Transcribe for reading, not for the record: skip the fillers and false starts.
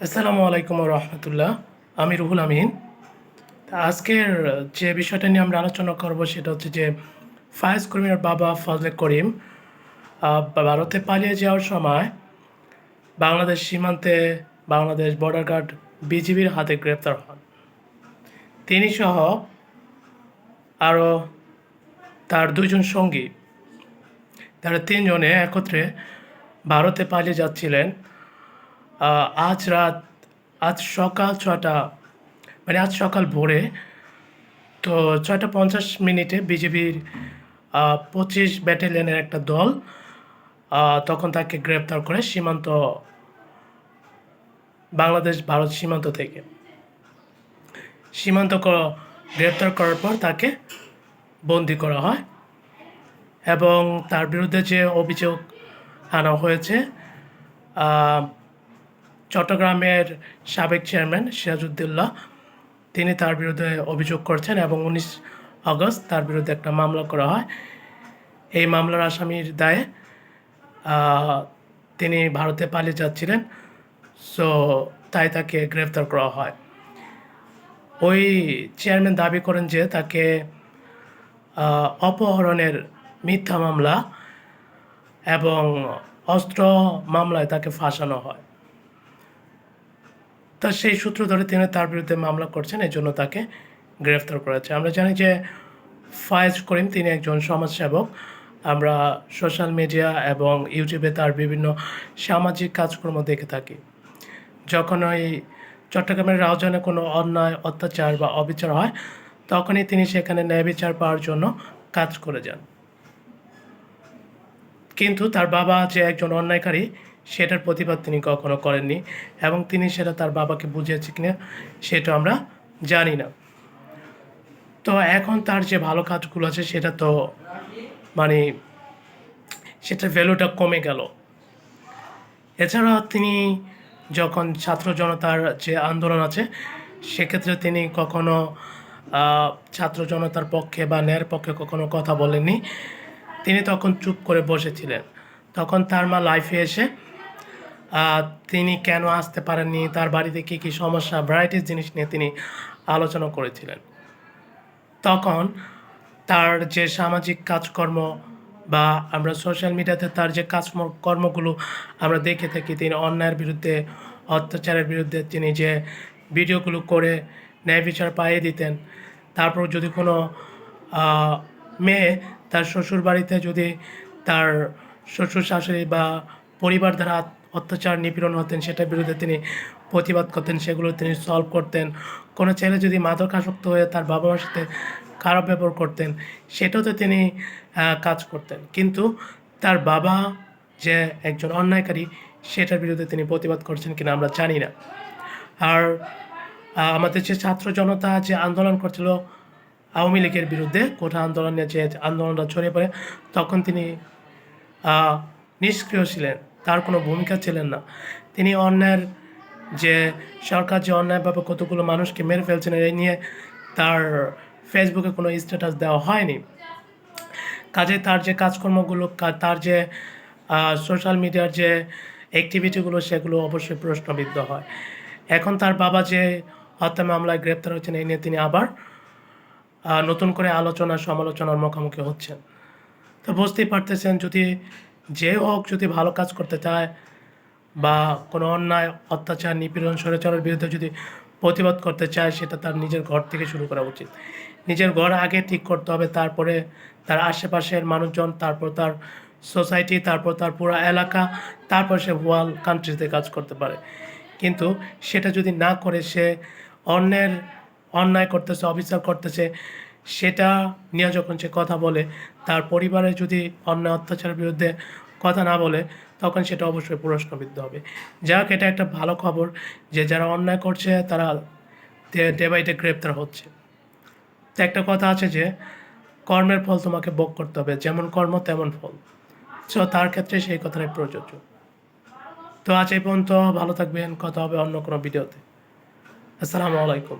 আসসালামু আলাইকুম রহমতুল্লাহ। আমি রুহুল আমিন। আজকের যে বিষয়টা নিয়ে আমরা আলোচনা করব সেটা হচ্ছে যে ফায়েজ করিমের বাবা ফজলে করিম ভারতে পালিয়ে যাওয়ার সময় বাংলাদেশ সীমান্তে বাংলাদেশ বর্ডার গার্ড বিজিবির হাতে গ্রেপ্তার হন। তিনি সহ আরও তার দুইজন সঙ্গী, তারা তিনজনে একত্রে ভারতে পালিয়ে যাচ্ছিলেন। আজ রাত আজ সকাল ৬টা, মানে আজ সকাল ভোরে, তো ৬টা ৫০ মিনিটে বিজিবির ২৫ ব্যাটালিয়নের একটা দল তখন তাকে গ্রেপ্তার করে বাংলাদেশ ভারত সীমান্ত থেকে গ্রেপ্তার করার পর তাকে বন্দি করা হয় এবং তার বিরুদ্ধে যে অভিযোগ আনা হয়েছে, চট্টগ্রামের সাবেক চেয়ারম্যান সিরাজউদ্দৌলা তিনি তার বিরুদ্ধে অভিযোগ করছেন এবং ১৯ আগস্ট তার বিরুদ্ধে একটা মামলা করা হয়। এই মামলার আসামির দায়ে তিনি ভারতে পালিয়ে যাচ্ছিলেন, সো তাই তাকে গ্রেফতার করা হয়। ওই চেয়ারম্যান দাবি করেন যে তাকে অপহরণের মিথ্যা মামলা এবং অস্ত্র মামলায় তাকে ফাঁসানো হয়। তা সেই সূত্র ধরে তিনি তার বিরুদ্ধে মামলা করছেন, এই জন্য তাকে গ্রেফতার করেছে। আমরা জানি যে ফায়েজ করিম তিনি একজন সমাজসেবক। আমরা সোশ্যাল মিডিয়া এবং ইউটিউবে তার বিভিন্ন সামাজিক কাজকর্ম দেখে থাকি। যখন ওই চট্টগ্রামের রাউজানে কোনো অন্যায়, অত্যাচার বা অবিচার হয়, তখনই তিনি সেখানে ন্যায় বিচার পাওয়ার জন্য কাজ করে যান। কিন্তু তার বাবা যে একজন অন্যায়কারী, সেটার প্রতিবাদ তিনি কখনো করেননি এবং তিনি সেটা তার বাবাকে বুঝিয়েছে কিনা সেটা আমরা জানি না। তো এখন তার যে ভালো কাজগুলো আছে সেটা তো মানে সেটার ভ্যালুটা কমে গেল। এছাড়া তিনি যখন ছাত্র জনতার যে আন্দোলন আছে সেক্ষেত্রে তিনি কখনো ছাত্র জনতার পক্ষে বা ন্যায়ের পক্ষে কখনো কথা বলেননি। তিনি তখন চুপ করে বসেছিলেন। তখন তার মা লাইফে এসে তিনি কেন আসতে পারেননি, তার বাড়িতে কী কী সমস্যা, ভ্যারাইটিস জিনিস নিয়ে তিনি আলোচনা করেছিলেন। তখন তার যে সামাজিক কাজকর্ম বা আমরা সোশ্যাল মিডিয়াতে তার যে কর্মগুলো আমরা দেখে থাকি, তিনি অন্যায়ের বিরুদ্ধে, অত্যাচারের বিরুদ্ধে তিনি যে ভিডিওগুলো করে ন্যায় বিচার পাইয়ে দিতেন। তারপর যদি কোনো মেয়ে তার শ্বশুর বাড়িতে যদি তার শ্বশুর শাশুড়ি বা পরিবার দ্বারা অত্যাচার নিপীড়ন হতেন, সেটার বিরুদ্ধে তিনি প্রতিবাদ করতেন, সেগুলো তিনি সলভ করতেন। কোনো ছেলে যদি মাদকাসক্ত হয়ে তার বাবা মার সাথে খারাপ ব্যবহার করতেন, সেটাতে তিনি কাজ করতেন। কিন্তু তার বাবা যে একজন অন্যায়কারী, সেটার বিরুদ্ধে তিনি প্রতিবাদ করছেন কিনা আমরা জানি না। আর আমাদের যে ছাত্র জনতা যে আন্দোলন করছিল আওয়ামী লীগের বিরুদ্ধে, কোটা আন্দোলনে যে আন্দোলনটা ছড়িয়ে পড়ে, তখন তিনি নিষ্ক্রিয় ছিলেন, তার কোনো ভূমিকা ছিলেন না। তিনি অন্যায়ের যে সরকার যে অন্যায়ভাবে কতগুলো মানুষকে মেরে ফেলছেন এই নিয়ে তার ফেসবুকে কোনো স্ট্যাটাস দেওয়া হয়নি। কাজে তার যে কাজকর্মগুলো, তার যে সোশ্যাল মিডিয়ার যে অ্যাক্টিভিটিগুলো, সেগুলো অবশ্যই প্রশ্নবিদ্ধ হয়। এখন তার বাবা যে হত্যা মামলায় গ্রেপ্তার হচ্ছেন, এই নিয়ে তিনি আবার নতুন করে আলোচনা সমালোচনার মুখোমুখি হচ্ছেন। তো বুঝতেই পারতেছেন, যদি যে হোক যদি ভালো কাজ করতে চায় বা কোনো অন্যায়, অত্যাচার, নিপীড়ন, স্বৈরাচারের বিরুদ্ধে যদি প্রতিবাদ করতে চায়, সেটা তার নিজের ঘর থেকে শুরু করা উচিত। নিজের ঘর আগে ঠিক করতে হবে, তারপরে তার আশেপাশের মানুষজন, তারপর তার সোসাইটি, তারপর তার পুরো এলাকা, তারপর সে ওয়ার্ল্ড কান্ট্রিতে কাজ করতে পারে। কিন্তু সেটা যদি না করে সে অন্যায় করতেছে, অবিচার করতেছে, সেটা নিয়ে যখন সে কথা বলে, তার পরিবারে যদি অন্যায় অত্যাচারের বিরুদ্ধে কথা না বলে, তখন সেটা অবশ্যই প্রশ্নবিদ্ধ হবে। যাক, এটা একটা ভালো খবর যে যারা অন্যায় করছে তারা ডে বাই ডে গ্রেপ্তার হচ্ছে। তো একটা কথা আছে যে কর্মের ফল তোমাকে ভোগ করতে হবে, যেমন কর্ম তেমন ফল। সো তার ক্ষেত্রে সেই কথাটাই প্রযোজ্য। তো আজ এই পর্যন্ত, ভালো থাকবেন, কথা হবে অন্য কোনো ভিডিওতে। আসসালামু আলাইকুম।